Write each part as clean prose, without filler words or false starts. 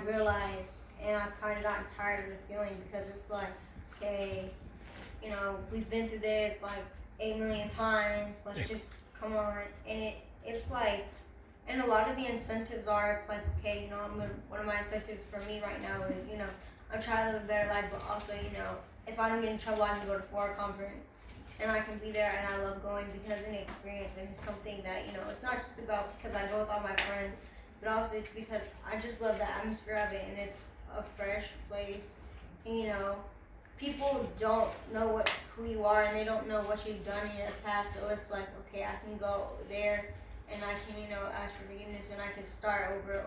realized, and I've kind of gotten tired of the feeling because it's like, okay, we've been through this like 8 million times. Let's just come on, and it's like, and a lot of the incentives are, it's like, okay, one of my incentives for me right now is, I'm trying to live a better life, but also, if I don't get in trouble, I can go to Florida conference, and I can be there, and I love going because of the experience, and it's something that, it's not just about because I go with all my friends, but also it's because I just love the atmosphere of it, and it's a fresh place, and, people don't know who you are, and they don't know what you've done in your past, so it's like, okay, I can go there, and I can, ask for forgiveness, and I can start over.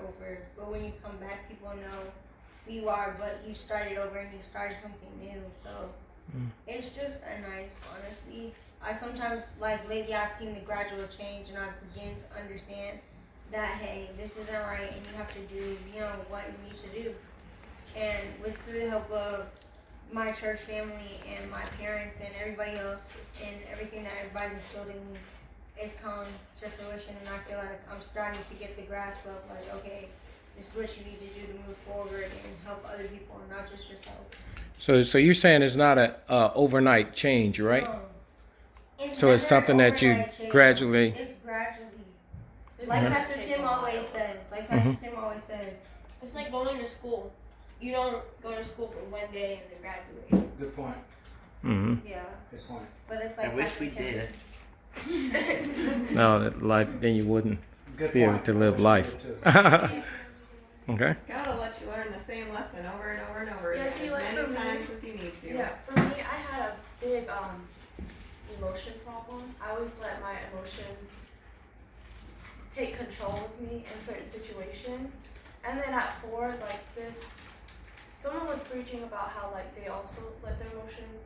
But when you come back, people know who you are, but you started over and you started something new. So it's just a nice, honestly. I sometimes, like lately, I've seen the gradual change, and I begin to understand that, hey, this isn't right, and you have to do, what you need to do. And through the help of my church family and my parents and everybody else and everything that everybody's instilled in me, it's come to fruition, and I feel like I'm starting to get the grasp of like, okay, this is what you need to do to move forward and help other people, and not just yourself. So you're saying it's not a overnight change, right? No. It's something that you gradually. It's gradually. Like Pastor Tim always says. It's like going to school. You don't go to school for one day and then graduate. Good point. Mm-hmm. Yeah. Good point. But it's like I wish we did. No, that life, then you wouldn't be able to live life. Okay. God will let you learn the same lesson over and over and over Yeah, again, see, as like many times as you need to. Yeah, for me, I had a big emotion problem. I always let my emotions take control of me in certain situations. And then at 4, someone was preaching about how they also let their emotions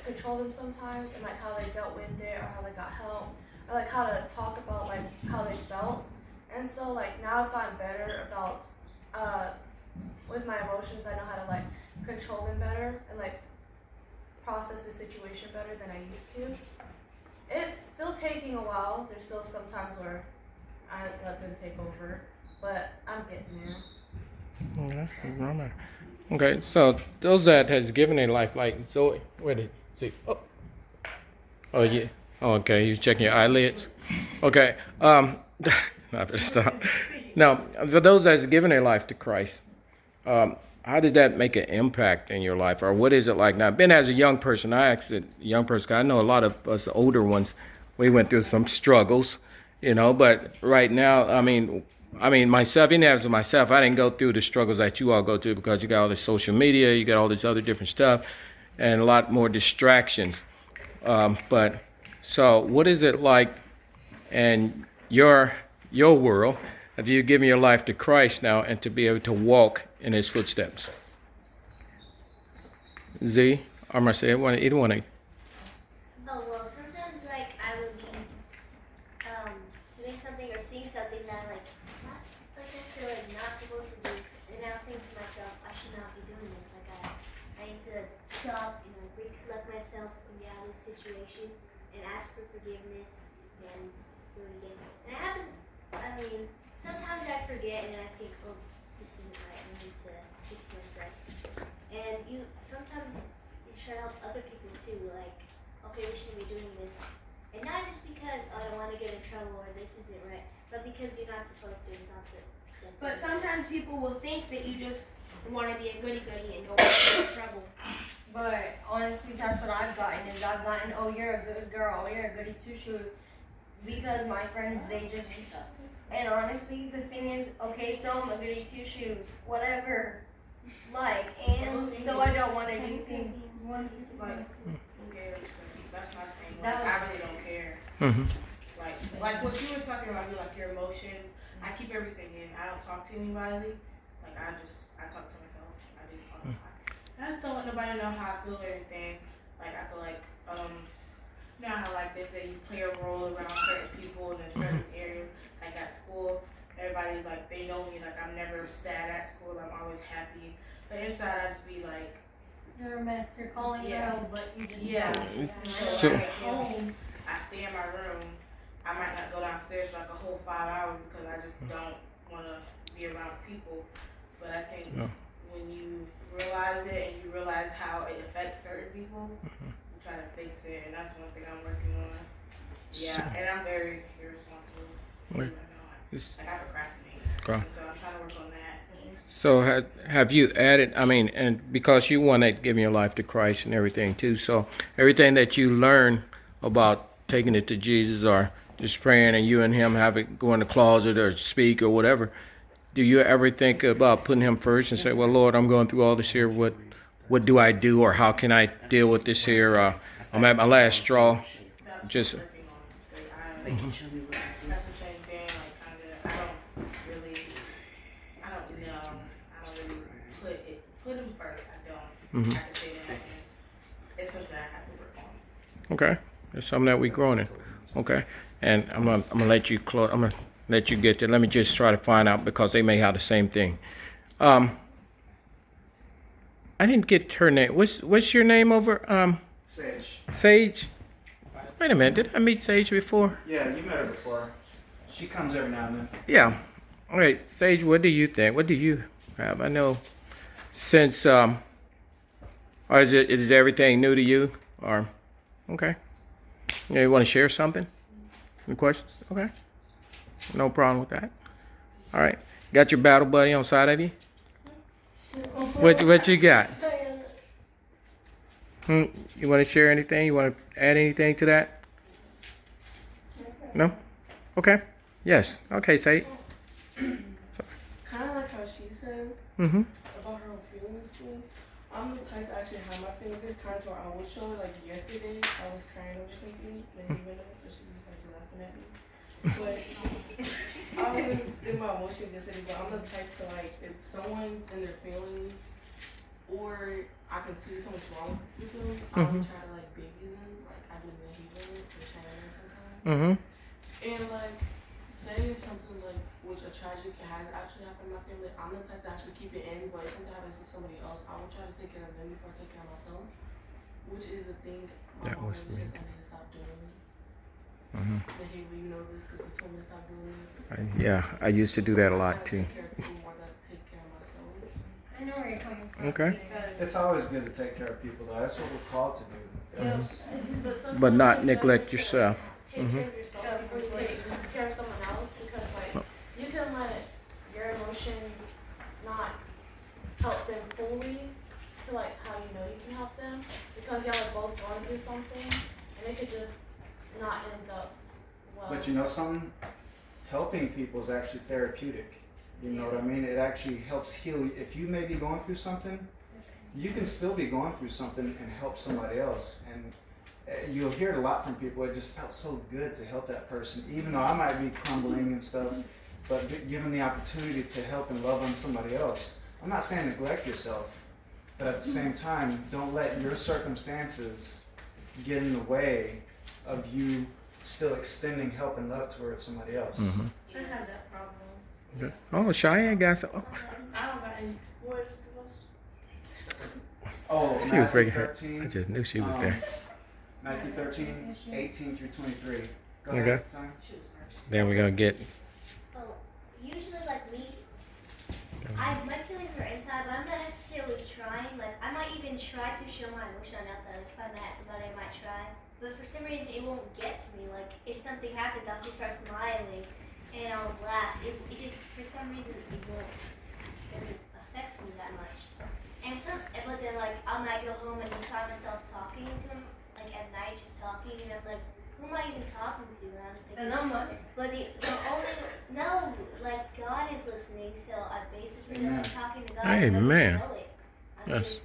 control them sometimes, and how they dealt with it, or how they got help, or how to talk about how they felt. And so now I've gotten better about with my emotions. I know how to control them better and process the situation better than I used to. It's still taking a while. There's still some times where I let them take over, but I'm getting there. Okay, so those that has given their life, like Zoe, where did see? Oh, yeah. Okay, he's checking your eyelids. Okay, I better stop. Now, for those that's given their life to Christ, how did that make an impact in your life, or what is it like now? Been as a young person, I actually young person. 'Cause I know a lot of us older ones, we went through some struggles, But right now, I mean, myself, even as myself, I didn't go through the struggles that you all go through because you got all this social media, you got all this other different stuff, and a lot more distractions. But so, what is it like in your world? Have you given your life to Christ now, and to be able to walk in His footsteps? Z or Marcia, either one of you. Oh, well, sometimes, I would be doing something or seeing something that, not, necessarily not supposed to do, and I'll think to myself, I should not be doing this. I need to stop and, recollect myself and get out of this situation and ask for forgiveness and do it again. And it happens, sometimes I forget and I think, oh, this isn't right, I need to fix myself. And sometimes you try to help other people too, okay, we shouldn't be doing this. And not just because I don't want to get in trouble or this isn't right, but because you're not supposed to. It's not the But sometimes people will think that you just want to be a goody-goody and don't want to get in trouble. But honestly, that's what I've gotten. Oh, you're a good girl. You're a goody two-shoes. Because my friends, they just, and honestly, the thing is, okay, so I'm a goody two-shoes, whatever, and so I don't want to do things. Who cares? That's my thing. I really don't care. Mm-hmm. Like what you were talking about, your emotions. I keep everything in. I don't talk to anybody. I talk to myself. I do all the time. I just don't let nobody know how I feel or anything. I feel how they say you play a role around certain people and in certain areas. At school, everybody they know me. I'm never sad at school. I'm always happy. But inside, I just be You're a mess. You're calling out, but you just So when I get home, I stay in my room. I might not go downstairs for a whole 5 hours because I just don't want to be around people. but I think No. when you realize it and you realize how it affects certain people, Mm-hmm. you try to fix it, and that's one thing I'm working on. Yeah, and I'm very irresponsible. Right. Like I procrastinate, Okay. and so I'm trying to work on that. So have you added, I mean, and because you want to give your life to Christ and everything too, so everything that you learn about taking it to Jesus or just praying and you and him have it go in the closet or speak or whatever, do you ever think about putting him first and say, well, Lord, I'm going through all this here, what do I do, or how can I deal with this here, I'm at my last straw? That's Just- what I'm working on. 'Cause that's the same thing. Like kind of, I don't know. I don't really put him first. I don't. I can say that, and it's something I have to work on. Okay, it's something that we growing in. Okay, and I'm gonna let you close. I'm gonna let you get there. Let me just try to find out because they may have the same thing. I didn't get her name. What's your name over? Sage. Sage. Wait a minute. Did I meet Sage before? Yeah, you met her before. She comes every now and then. Yeah. All right, Sage. What do you think? What do you have? I know since or is everything new to you? Or okay. Yeah, you want to share something? Any questions? Okay. No problem with that. All right. Got your battle buddy on side of you? What you got? You want to share anything? You want to add anything to that? No? Okay. Yes. Okay, say. Kind of like how she said Mm-hmm. about her own feelings too. I'm the type to actually have my feelings kind of where I would show it. Like yesterday, I was crying over something, and he went up, so she was like laughing at me. But I was in my emotions yesterday. But I'm the type to like, if someone's in their feelings, or I can see someone's wrong with them, I would try to like baby them, like I do when he will, or China sometimes. Mm-hmm. And like saying something like which a tragic has actually happened in my family, I'm the type to actually keep it in, but if something happens to somebody else, I will try to take care of them before I take care of myself. Which is a thing my That mom was always says weird. I need to stop doing. Mhm. Like, hey, well, you know this because you told me to stop doing this. Yeah, I used to do that a lot I too. take care of people more than I take care of myself. I know where you're coming from. Okay. Because It's always good to take care of people, though. That's what we're called to do. Yes. But not sometimes it's neglect better to, yourself. Take care of yourself before you take care of someone else, because like you can let your emotions not help them fully to like how you know you can help them, because y'all are both going through something, and it could just not end up well. But you know something? Helping people is actually therapeutic. You know what I mean? It actually helps heal you. If you may be going through something, you can still be going through something and help somebody else. And you'll hear it a lot from people. It just felt so good to help that person, even though I might be crumbling and stuff. But given the opportunity to help and love on somebody else, I'm not saying neglect yourself, but at the same time, don't let your circumstances get in the way of you still extending help and love towards somebody else. Mm-hmm. I have that problem. Okay. Oh, Cheyenne got some. Oh, I don't got any. What is the most? Oh, she was Matthew breaking her. 13. I just knew she was there. Matthew 13, 18 through 23. Go Okay. ahead, Tony. Then we're gonna get. Oh, usually like me, my feelings are inside, but I'm not necessarily trying. Like I might even try to show my emotion on the outside. Like if I'm mad at somebody, I might try. But for some reason, it won't get to me. Like if something happens, I'll just start smiling and I'll laugh. It just for some reason doesn't affect me that much. But then like I might go home and just find myself talking to him like at night, just talking, and I'm like, who am I even talking to? And I'm thinking. And I'm like, But the only no, like God is listening, so I basically Amen. am talking to God. And I don't Amen. even know it. I'm Yes. just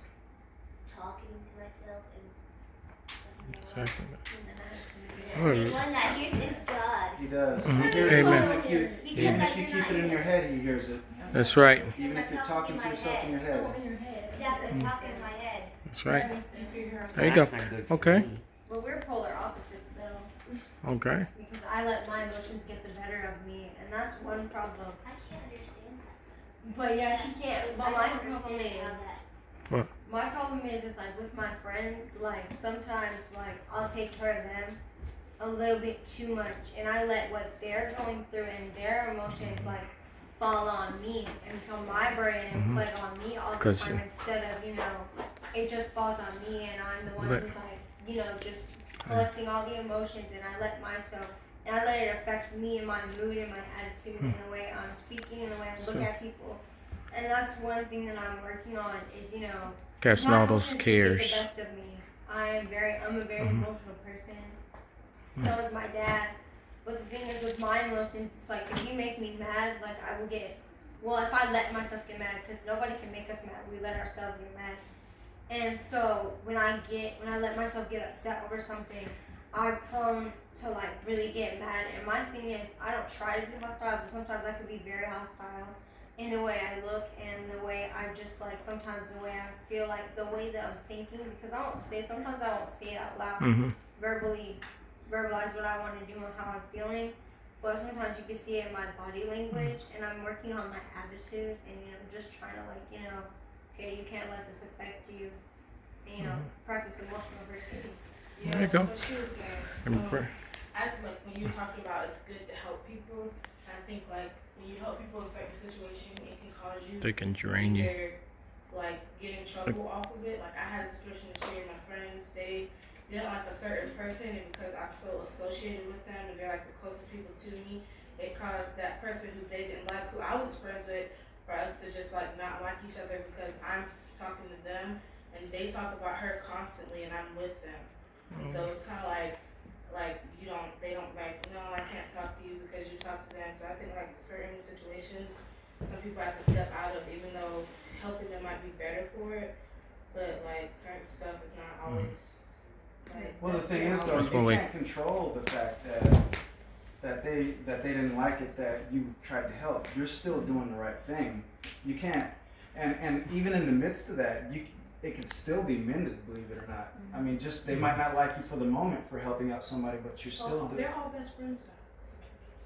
talking to myself and. Oh, The one that hears is God. He does. Mhm. He hears Amen. it. Even if Because even like if you you're keep not it in even- your head, he hears it. That's right. Even if you're talking to yourself in your head. Exactly, I'm talking in my head. That's right. You can hear There you go. Okay. well, we're polar opposites though, Okay. because I let my emotions get the better of me, and that's one problem. I can't understand that. But yeah, she can't. But I my don't problem understand is, how that. my problem is like with my friends, like sometimes like I'll take care of them a little bit too much, and I let what they're going through and their emotions like fall on me and become my burden and put it on me all the 'Cause time instead of, it just falls on me and I'm the one But- who's like, just collecting all the emotions and I let it affect me and my mood and my attitude and the way I'm speaking and the way I look at people. And that's one thing that I'm working on is, Catching my all those emotions can cares. get the best of me. I'm a very emotional person. So is my dad. But the thing is with my emotions, it's like if you make me mad, like I will get, if I let myself get mad, because nobody can make us mad, we let ourselves get mad. And so when I let myself get upset over something, I'm prone to like really get mad. And my thing is, I don't try to be hostile, but sometimes I could be very hostile in the way I look and the way I just like, sometimes the way I feel, like the way that I'm thinking, because sometimes I won't say it out loud, verbalize what I want to do and how I'm feeling. But sometimes you can see it in my body language, and I'm working on my attitude and, just trying to like, okay, you can't let this affect you. And, practice emotional first aid. Yeah, There you go. what she was saying. When you're talking about it's good to help people, I think like when you help people in certain situation, it can cause you They can drain you. either, like get in trouble off of it. Like I had a situation this year, my friends, they didn't like a certain person, and because I'm so associated with them and they're like the closest people to me, it caused that person who they didn't like, who I was friends with, for us to just like not like each other because I'm talking to them and they talk about her constantly and I'm with them. And so it's kind of like they don't like, no, I can't talk to you because you talk to them. So I think like certain situations, some people have to step out of, even though helping them might be better for it, but like certain stuff is not always like. Well, the thing is, though, That's you when we- can't control the fact that they didn't like it, that you tried to help. You're still doing the right thing. You can't, and even in the midst of that, it can still be mended, believe it or not. I mean, just they might not like you for the moment for helping out somebody, but you're still doing. They're all best friends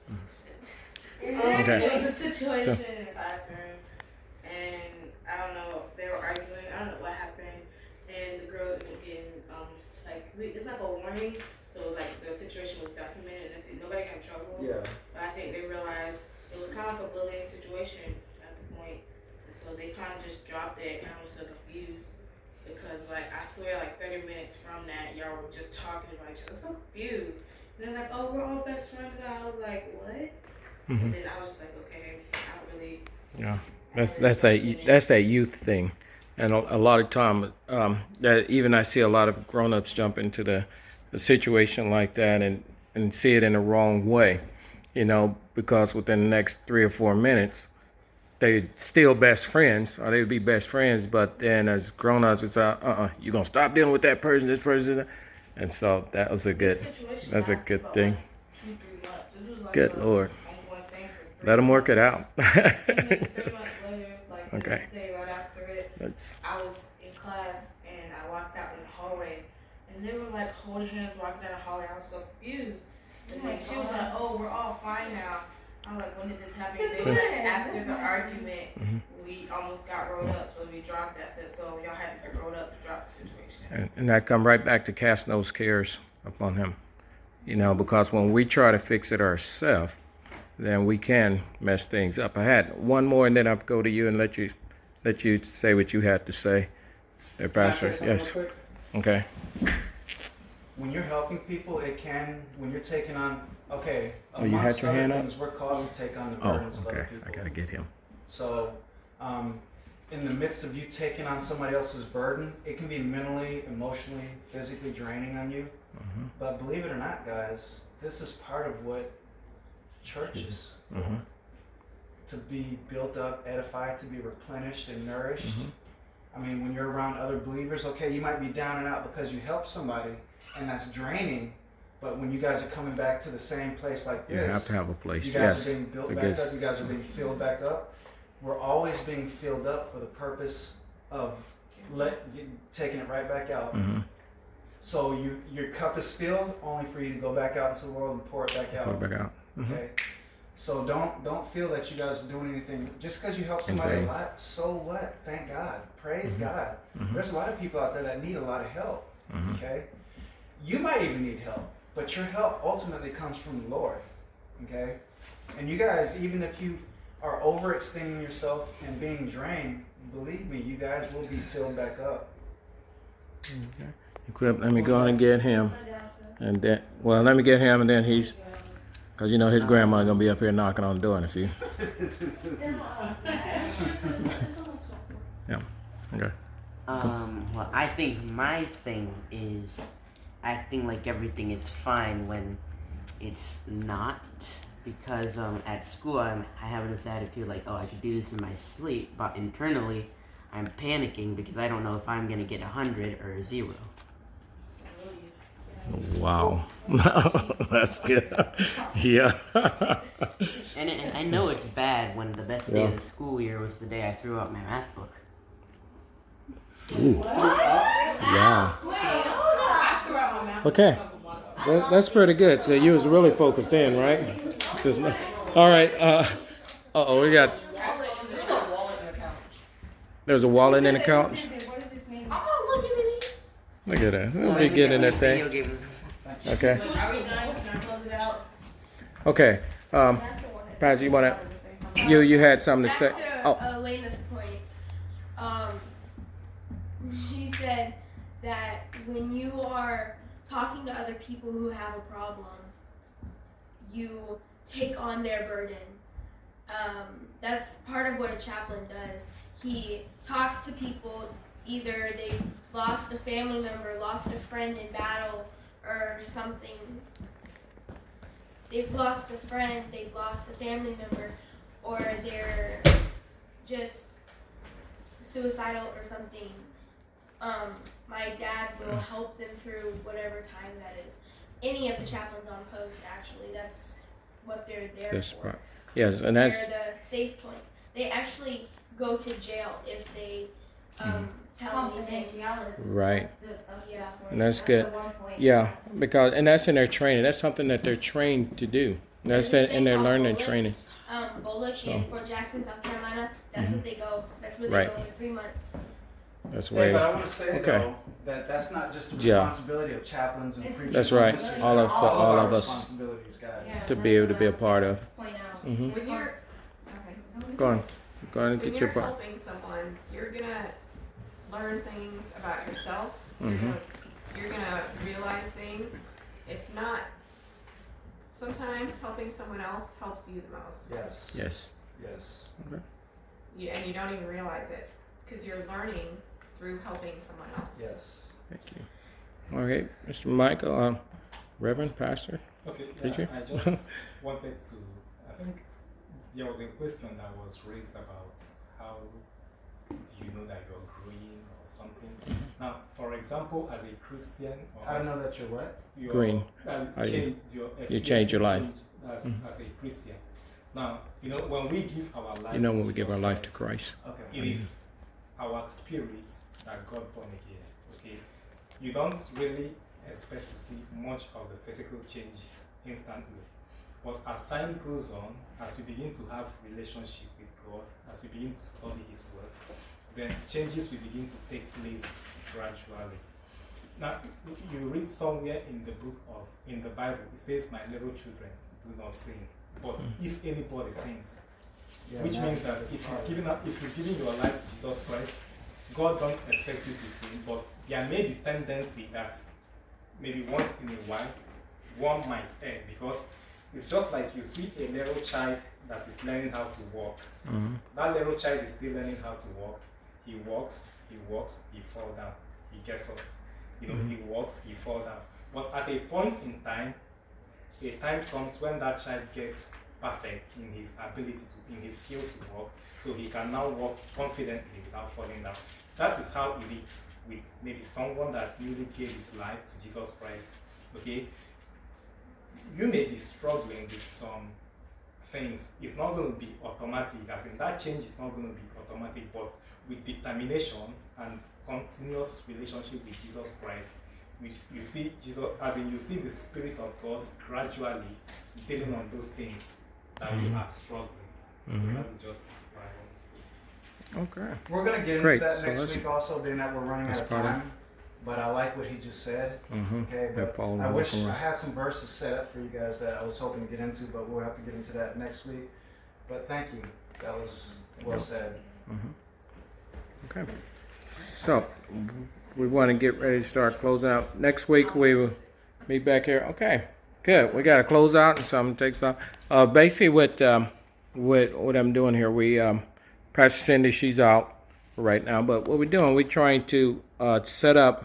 now. Okay. There was a situation in the classroom, and I don't know, they were arguing. I don't know what happened, and the girl ended up getting it's like a warning. So like the situation was documented, and I think nobody got in trouble. Yeah. But I think they realized it was kind of like a bullying situation at the point, and so they kind of just dropped it, and I was so confused. Because like I swear like 30 minutes from that y'all were just talking about each other, so confused. And then like, oh, we're all best friends. And I was like, what? And then I was just like, okay, I don't really. Yeah, that's that youth thing, and a lot of time that even I see a lot of grown-ups jump into the situation like that and see it in the wrong way, because within the next 3 or 4 minutes they still best friends, or they'd be best friends, but then as grown-ups it's you're gonna stop dealing with that person, this person, and so that's a good thing. 2-3 months. It was like Good a Lord. ongoing thing for 3 Let them work it months. out. And then 3 months later, like the Okay. next day right after it, That's I was in class and I walked out in the hallway, and they were like holding hands walking down the hallway. I was so confused. And then she was like, "Oh, we're all fine now." I'm like, "When did this happen?" They were like, after the argument, we almost got rolled up, so we dropped that. So y'all had to get rolled up to drop the situation. and that come right back to casting those cares upon him, because when we try to fix it ourselves, then we can mess things up. I had one more, and then I'll go to you and let you say what you had to say. There, Can I Pastor. say something Yes. real quick? Okay. When you're helping people, when you're taking on, okay, Oh, you had amongst your other hand up? things, we're called to take on the Oh, burdens of other okay. people. I gotta get him. So, in the midst of you taking on somebody else's burden, it can be mentally, emotionally, physically draining on you. But believe it or not, guys, this is part of what church is for. To be built up, edified, to be replenished and nourished. I mean, when you're around other believers, okay, you might be down and out because you helped somebody, and that's draining. But when you guys are coming back to the same place like this, You have to have a place. you guys Yes. are being built back Because- up. You guys are being filled back up. We're always being filled up for the purpose of taking it right back out. So your cup is filled only for you to go back out into the world and pour it back out. Go back out. Okay. So don't feel that you guys are doing anything just because you help somebody a vain. lot. So what? Thank God. Praise God. There's a lot of people out there that need a lot of help. Okay. You might even need help, but your help ultimately comes from the Lord. Okay. And you guys, even if you are overextending yourself and being drained, believe me, you guys will be filled back up. Equip, let me go on and get him. And then, well, let me get him and then he's, because you know his grandma going to be up here knocking on the door in a few. Yeah, okay. Well, I think my thing is acting like everything is fine when it's not. Because at school I have this attitude like, oh, I could do this in my sleep, but internally I'm panicking because I don't know if I'm gonna get 100 or a 0. Wow. That's good. Yeah. And I know it's bad when the best day of the school year was the day I threw out my math book. Ooh. Yeah. I threw out my mouth Okay. a couple months. Well, that's pretty good. So you was really focused in, right? Just, all right. Uh-oh, we got... There's a wallet in the couch. I'm not looking at it. Look at that. We'll be getting that Video thing. game. Okay. Are we done? Can I close it out? Okay. Pat, you want to... You had something to say? Back Oh, to Elena's point. She said that when you are talking to other people who have a problem, you take on their burden. That's part of what a chaplain does. He talks to people, either they've lost a family member, lost a friend in battle, or something. They've lost a friend, they've lost a family member, or they're just suicidal or something. My dad will help them through whatever time that is. Any of the chaplains on post, actually, that's what they're there this for. part. Yes, and that's... They're the safe point. They actually go to jail if they tell anything. Right. Yeah. And that's good. Yeah, because... And that's in their training. That's something that they're trained to do. That's in their learning training. Bullock in Fort Jackson, South Carolina. That's what they go. That's where Right. they go for 3 months. That's Yeah, way... but I want to say Okay. though that that's not just the Yeah. responsibility of chaplains and preachers. That's right. That's All of our us responsibilities, guys. to be able to be a part of. Point out. Mm-hmm. When you're Go on. Go on and when get you're your part. helping someone, you're gonna learn things about yourself. Mhm. You're gonna realize things. It's not. Sometimes helping someone else helps you the most. Yes. Yes. Yes. And you don't even realize it because you're learning through helping someone else. Yes. Thank you. All right, Mr. Michael, Reverend Pastor. Okay, Preacher? I just wanted to, I think there was a question that was raised about how do you know that you're growing or something. Now, for example, as a Christian, or I as know that you're what? you're, Green. that you- your you change your life. as a Christian. Now, when we give our life You know when to we give Jesus our life to Christ, Christ. Okay. it is our spirit that got born again. Okay, you don't really expect to see much of the physical changes instantly, but as time goes on, as we begin to have relationship with God, as we begin to study His Word, then changes will begin to take place gradually. Now, you read somewhere in the Bible, it says, "My little children, do not sin." But if anybody sins, Yeah, which now- means that if you've given your life to Jesus Christ, God don't expect you to sin, but there may be tendency that maybe once in a while one might err, because it's just like you see a little child that is learning how to walk. Mhm. That little child is still learning how to walk. He walks, he falls down, he gets up. He walks, he falls down. But at a point in time, a time comes when that child gets perfect in his ability in his skill to walk, so he can now walk confidently without falling down. That is how it is with maybe someone that newly gave his life to Jesus Christ. Okay, you may be struggling with some things. It's not going to be automatic, as in that change is not going to be automatic, but with determination and continuous relationship with Jesus Christ, which you see Jesus, as in you see the Spirit of God gradually dealing on those things that you are struggling. So that is just what I wanted to. Okay. We're gonna get Great. into that So next let's- week also, being that we're running out that's of part of- time. But I like what he just said. Mm-hmm. Okay, Yeah, but Paul, I we'll wish come I around. had some verses set up for you guys that I was hoping to get into, but we'll have to get into that next week. But thank you. That was well said. Okay. So, we want to get ready to start closing out. Next week we will meet back here. Okay, good. We got to close out and something takes off. Basically, what I'm doing here, we Pastor Cindy, she's out right now, but what we're doing, we're trying to set up